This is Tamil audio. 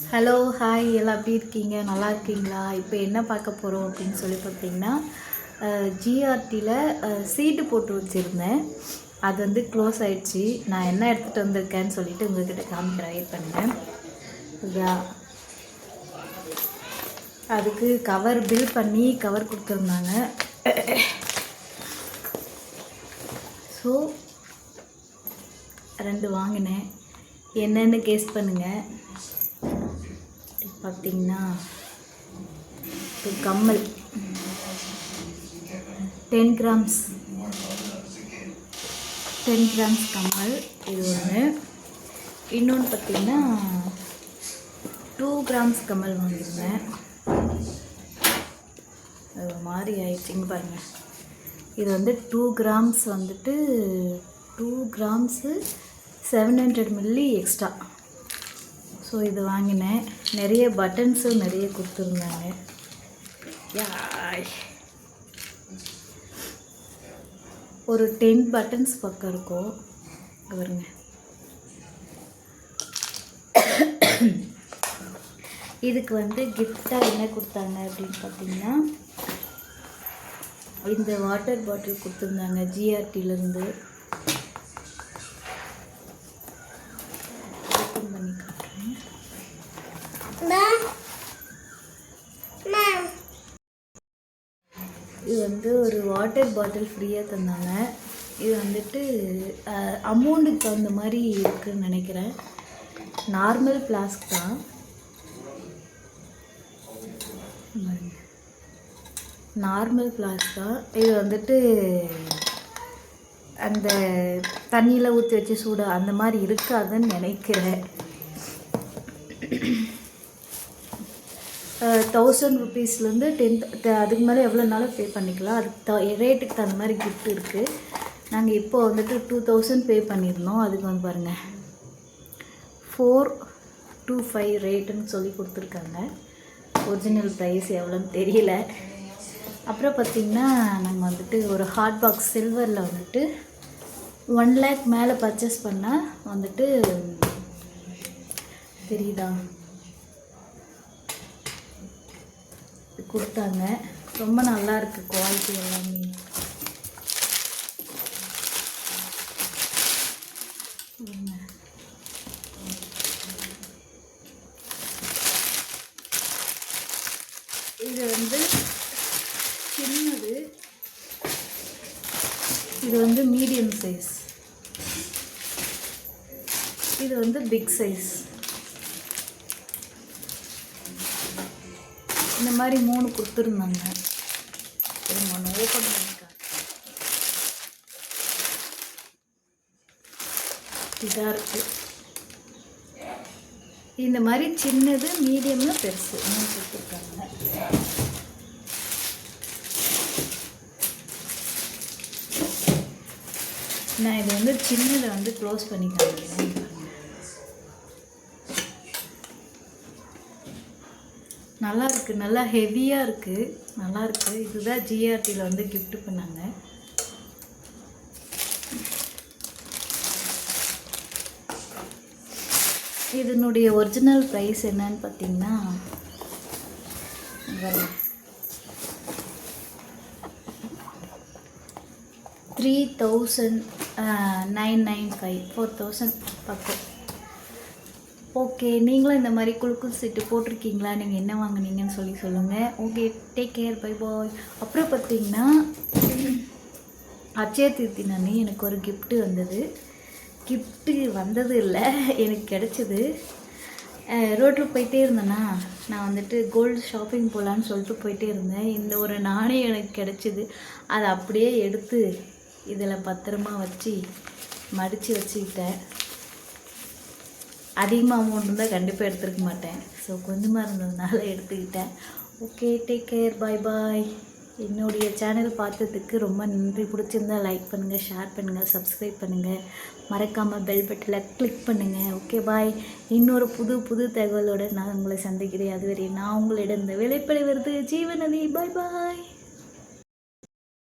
ஹலோ ஹாய் எல்லாம் எப்படி இருக்கீங்க? நல்லா இருக்கீங்களா? இப்போ என்ன பார்க்க போகிறோம் அப்படின்னு சொல்லி பார்த்தீங்கன்னா, ஜிஆர்டியில் சீட்டு போட்டு வச்சுருந்தேன். அது வந்து க்ளோஸ் ஆகிடுச்சு. நான் என்ன எடுத்துகிட்டு வந்திருக்கேன்னு சொல்லிட்டு உங்கள்கிட்ட காமிக்கிறேன். வெயிட் பண்ணுங்கள். இதுதான் அதுக்கு கவர் பில் பண்ணி கவர் கொடுத்துருந்தாங்க. ஸோ 2 வாங்கினேன். என்னென்னு கெஸ் பண்ணுங்கள். பார்த்தீங்கன்னா கம்மல் 10 கிராம்ஸ் கம்மல் இது ஒன்று. இன்னொன்று பார்த்திங்கன்னா 2 கிராம்ஸ் கம்மல் வாங்கியிருந்தேன். அது மாதிரி ஆயிடுச்சுங்க பாருங்கள். இது வந்து 2 கிராம்ஸ் வந்துட்டு 2 கிராம்ஸு 700 மில்லி எக்ஸ்ட்ரா. ஸோ இது வாங்கினேன். நிறைய பட்டன்ஸும் நிறைய கொடுத்துருந்தாங்க. ஒரு 10 பட்டன்ஸ் பக்கம் இருக்கும் பாருங்க. இதுக்கு வந்து கிஃப்டாக என்ன கொடுத்தாங்க அப்படின்னு பார்த்தீங்கன்னா, இந்த வாட்டர் பாட்டில் கொடுத்துருந்தாங்க ஜிஆர்டியிலேருந்து. ஓப்பன் பண்ணி காட்டுறேன். இது வந்து ஒரு வாட்டர் பாட்டில் ஃப்ரீயாக தந்தாங்க. இது வந்துட்டு அமௌண்ட்டுக்கு தகுந்த மாதிரி இருக்குதுன்னு நினைக்கிறேன். நார்மல் ஃப்ளாஸ்க் தான். இது வந்துட்டு அந்த தண்ணியில் ஊற்றி வச்சு சூட அந்த மாதிரி இருக்காதுன்னு நினைக்கிறேன். 1000 ருபீஸ்லேருந்து 10 அதுக்கு மேலே எவ்வளோனாலும் பே பண்ணிக்கலாம். அதுக்கு ரேட்டுக்கு தகுந்த மாதிரி கிஃப்ட் இருக்குது. நாங்கள் இப்போ வந்துட்டு 2000 பே பண்ணியிருந்தோம். அதுக்கு வந்து பாருங்கள் 425 ரேட்டுன்னு சொல்லி கொடுத்துருக்காங்க. ஒரிஜினல் ப்ரைஸ் எவ்வளோன்னு தெரியல. அப்புறம் பார்த்திங்கன்னா, நாங்கள் வந்துட்டு ஒரு ஹாட் பாக்ஸ் சில்வரில் வந்துட்டு 1 lakh மேலே பர்ச்சேஸ் பண்ணால் வந்துட்டு தெரியுதா கொடுத்தாங்க. ரொம்ப நல்லா இருக்குது குவாலிட்டி எல்லாமே. இது வந்து சின்னது, இது வந்து மீடியம் சைஸ், இது வந்து பிக் சைஸ். இந்த மாதிரி 3 கொடுத்துருந்தாங்க. ஒன்று ஓப்பன் பண்ணியிருக்காங்க. இதாக இருக்குது. இந்த மாதிரி சின்னது, மீடியம்னு பெருசு 3 கொடுத்துருக்காங்க. நான் இது வந்து சின்னதை வந்து க்ளோஸ் பண்ணி காமிக்கிறேன். நல்லா இருக்குது, நல்லா ஹெவியாக இருக்குது, நல்லாயிருக்கு. இதுதான் ஜிஆர்டியில் வந்து கிஃப்ட் பண்ணாங்க. இதனுடைய ஒரிஜினல் ப்ரைஸ் என்னன்னு பார்த்தீங்கன்னா 3995 4000 பக்கம். ஓகே, நீங்களும் இந்த மாதிரி குலுக்கு சீட்டு போட்டிருக்கீங்களா? நீங்கள் என்ன வாங்கினீங்கன்னு சொல்லி சொல்லுங்கள். Okay, take care, bye bye. அப்புறம் பார்த்திங்கன்னா, அட்சய திருத்தினி எனக்கு ஒரு கிஃப்ட்டு வந்தது. கிஃப்ட்டு வந்தது இல்லை, எனக்கு கிடச்சிது. ரோட்டில் போயிட்டே இருந்தேன்னா, நான் வந்துட்டு கோல்டு ஷாப்பிங் போகலான்னு சொல்லிட்டு போயிட்டே இருந்தேன். இந்த ஒரு நாணயம் எனக்கு கிடச்சிது. அதை அப்படியே எடுத்து இதில் பத்திரமா வச்சு மடித்து வச்சுக்கிட்டேன். அதிகமாக அமௌண்ட் இருந்தால் கண்டிப்பாக எடுத்துருக்க மாட்டேன். ஸோ கொஞ்சமாக இருந்ததுனால எடுத்துக்கிட்டேன். ஓகே, டேக் கேர், பாய் பாய். என்னுடைய சேனல் பார்த்ததுக்கு ரொம்ப நன்றி. பிடிச்சிருந்தா லைக் பண்ணுங்கள், ஷேர் பண்ணுங்கள், சப்ஸ்கிரைப் பண்ணுங்கள். மறக்காமல் பெல் பட்டனில் கிளிக் பண்ணுங்கள். ஓகே, பாய். இன்னொரு புது தகவலோடு நான் உங்களை சந்திக்கிறேன். அதுவரை நான் உங்களிடம் இந்த விளைப்படை வருது ஜீவநதி. பாய் பாய்.